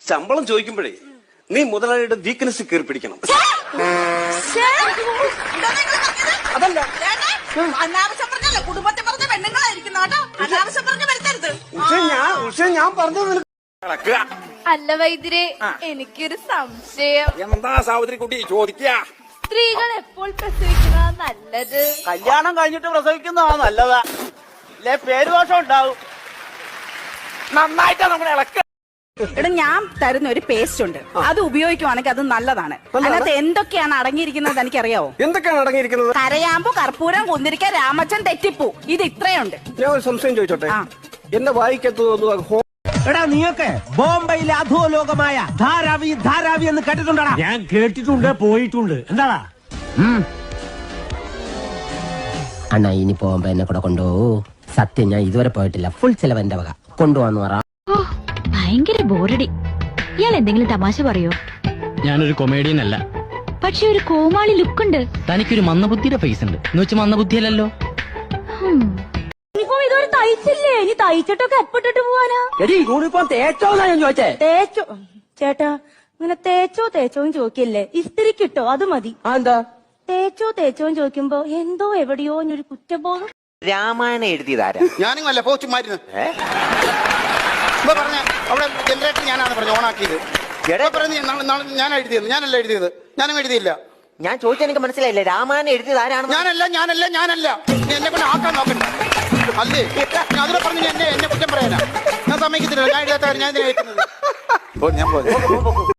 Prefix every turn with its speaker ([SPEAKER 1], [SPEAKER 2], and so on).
[SPEAKER 1] ശമ്പളം ചോദിക്കുമ്പോഴേ നീ മുതലാളിയുടെ വീക്ക്നെസ് കയറി പിടിക്കണം. അതല്ല
[SPEAKER 2] അനാവശ്യം പറഞ്ഞല്ലോ, കുടുംബത്തെ പറഞ്ഞ പെണ്ണുങ്ങളായിരിക്കും കേട്ടോ. അനാവശ്യം പറഞ്ഞ് വരുത്തരുത്.
[SPEAKER 1] പക്ഷെ ഞാൻ പറഞ്ഞത്
[SPEAKER 3] അല്ല വൈദ്യരെ, എനിക്കൊരു സംശയം.
[SPEAKER 4] എന്താ സഹോദരി കുട്ടി ചോദിക്ക?
[SPEAKER 3] സ്ത്രീകൾ എപ്പോൾ പ്രസവിക്കുന്നതാ നല്ലത്?
[SPEAKER 5] കല്യാണം കഴിഞ്ഞിട്ട് പ്രസവിക്കുന്നതാ നല്ലതാ. ഇല്ലേ പേരുദോഷം ഉണ്ടാവും.
[SPEAKER 4] നന്നായിട്ട് നമ്മളെ ഇളക്ക.
[SPEAKER 2] എടാ, ഞാൻ തരുന്ന ഒരു പേസ്റ്റ് ഉണ്ട്, അത് ഉപയോഗിക്കുവാണെങ്കിൽ അത് നല്ലതാണ്. അതിനകത്ത് എന്തൊക്കെയാണ് അടങ്ങിയിരിക്കുന്നത് എനിക്കറിയാവോ?
[SPEAKER 1] എന്തൊക്കെയാണ് അടങ്ങിയിരിക്കുന്നത്?
[SPEAKER 2] കരയാമ്പു, കർപ്പൂരം, കുന്തിരിക്ക, രാമച്ചൻ, തെറ്റിപ്പൂ. ഇത് ഇത്രയുണ്ട്.
[SPEAKER 1] ഞാൻ ഒരു സംശയം ചോദിച്ചോട്ടെ? എന്റെ വായിക്കത്ത്
[SPEAKER 6] എടാ, നീയൊക്കെ ബോംബെയിലെ അധോലോകമായ ധാരാവി ധാരാവി എന്ന് കേട്ടിട്ടുണ്ടാ? ഞാൻ കേട്ടിട്ടുണ്ട്, പോയിട്ടുണ്ട്. എന്താടാ
[SPEAKER 7] അണ്ണാ, ഇനി പോകുമ്പോ എന്നെ കൂടെ കൊണ്ടുപോകൂ. സത്യം, ഞാൻ ഇതുവരെ പോയിട്ടില്ല. ഫുൾ ചെലവ് എന്റെ വക. കൊണ്ടുപോവാന്ന് പറ.
[SPEAKER 8] ഭയങ്കര ബോറടി. ഇയാൾ എന്തെങ്കിലും തമാശ പറയോ?
[SPEAKER 9] ഞാനൊരു കൊമേഡിയൻ അല്ല.
[SPEAKER 8] പക്ഷെ ഒരു കോമാളി ലുക്കുണ്ട്.
[SPEAKER 9] തനിക്കൊരു മന്ദബുദ്ധിയുടെ ഫേസ് ഉണ്ട് എന്ന് വെച്ച് മന്ദബുദ്ധിയല്ലോ.
[SPEAKER 8] യൂണിഫോം ഇതുവരെ തയ്ച്ചില്ലേ? ഇനി തയ്ച്ചിട്ടൊക്കെ എപ്പിട്ടിട്ട് പോവാനാ?
[SPEAKER 5] എടി, യൂണിഫോം തേച്ചോന്നാ ഞാൻ ചോദിച്ചേ.
[SPEAKER 8] തേച്ചോ ചേട്ടാ, ഇങ്ങനെ തേച്ചോന്ന് ചോദിക്കല്ലേ, ഇസ്തിരിക്കിട്ടോ അത് മതി.
[SPEAKER 5] എന്താ
[SPEAKER 8] തേച്ചോന്ന് ചോദിക്കുമ്പോ എന്തോ എവിടെയോ ഒരു കുറ്റബോധം.
[SPEAKER 5] രാമായണം എഴുതിയതാരാ?
[SPEAKER 4] ഞാനും അല്ല പോച്ചുമായിരുന്നു പറഞ്ഞ അവിടെ ജനറേറ്റർ ഞാനാണ് പറഞ്ഞു ഓണാക്കിയത്. ഞാൻ എഴുതിയത്, ഞാനല്ല എഴുതിയത്. ഞാനും എഴുതിയില്ല.
[SPEAKER 5] ഞാൻ ചോദിച്ചാൽ എനിക്ക് മനസ്സിലായില്ല. രാമായണം എഴുതിയത് ആരാണ്?
[SPEAKER 4] ഞാനല്ല എന്നെ കൊണ്ട് ആക്കാൻ നോക്കണ്ട. അല്ലേ അതിനെ പറഞ്ഞു എന്നെ കുറ്റം പറയാനാ? ഞാൻ സമ്മതിക്കത്തില്ല. ഞാൻ എഴുതാത്ത ഞാൻ എഴുതുന്നത്. ഞാൻ